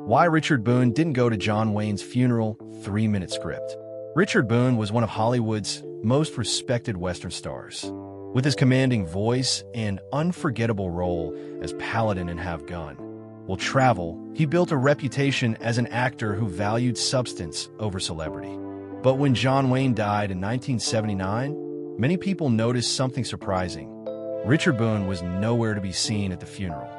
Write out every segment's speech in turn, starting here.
Why Richard Boone Didn't Go to John Wayne's Funeral, 3-minute script. Richard Boone was one of Hollywood's most respected Western stars. With his commanding voice and unforgettable role as Paladin in Have Gun Will Travel, he built a reputation as an actor who valued substance over celebrity. But when John Wayne died in 1979, many people noticed something surprising. Richard Boone was nowhere to be seen at the funeral.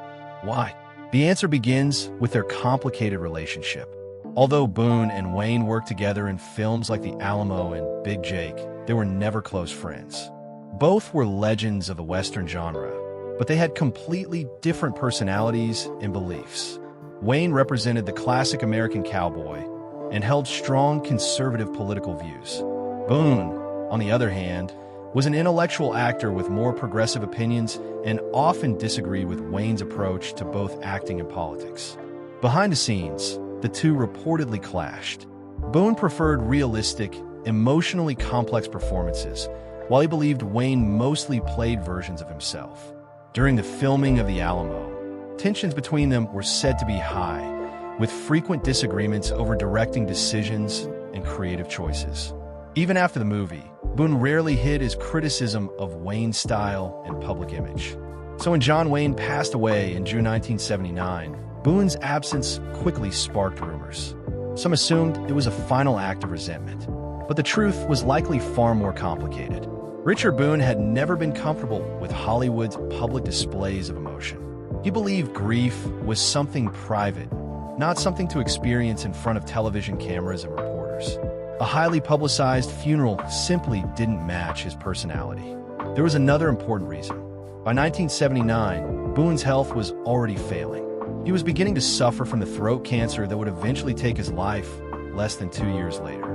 Why? The answer begins with their complicated relationship. Although Boone and Wayne worked together in films like The Alamo and Big Jake, they were never close friends. Both were legends of the Western genre, but they had completely different personalities and beliefs. Wayne represented the classic American cowboy and held strong conservative political views. Boone, on the other hand, was an intellectual actor with more progressive opinions and often disagreed with Wayne's approach to both acting and politics. Behind the scenes, the two reportedly clashed. Boone preferred realistic, emotionally complex performances, while he believed Wayne mostly played versions of himself. During the filming of The Alamo, tensions between them were said to be high, with frequent disagreements over directing decisions and creative choices. Even after the movie, Boone rarely hid his criticism of Wayne's style and public image. So when John Wayne passed away in June 1979, Boone's absence quickly sparked rumors. Some assumed it was a final act of resentment, but the truth was likely far more complicated. Richard Boone had never been comfortable with Hollywood's public displays of emotion. He believed grief was something private, not something to experience in front of television cameras and reporters. A highly publicized funeral simply didn't match his personality. There was another important reason. By 1979, Boone's health was already failing. He was beginning to suffer from the throat cancer that would eventually take his life less than 2 years later.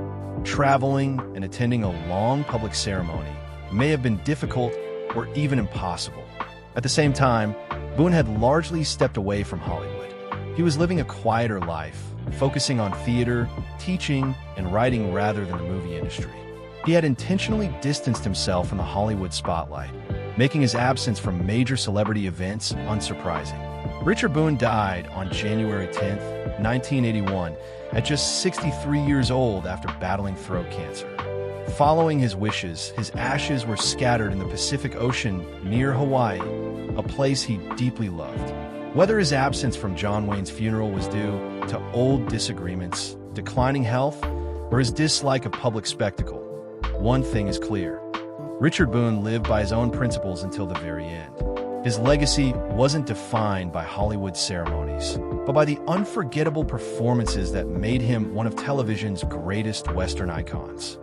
Traveling and attending a long public ceremony may have been difficult or even impossible. At the same time, Boone had largely stepped away from Hollywood. He was living a quieter life, focusing on theater, teaching, and writing rather than the movie industry. He had intentionally distanced himself from the Hollywood spotlight, making his absence from major celebrity events unsurprising. Richard Boone died on January 10, 1981, at just 63 years old after battling throat cancer. Following his wishes, his ashes were scattered in the Pacific Ocean near Hawaii, a place he deeply loved. Whether his absence from John Wayne's funeral was due to old disagreements, declining health, or his dislike of public spectacle, one thing is clear. Richard Boone lived by his own principles until the very end. His legacy wasn't defined by Hollywood ceremonies, but by the unforgettable performances that made him one of television's greatest Western icons.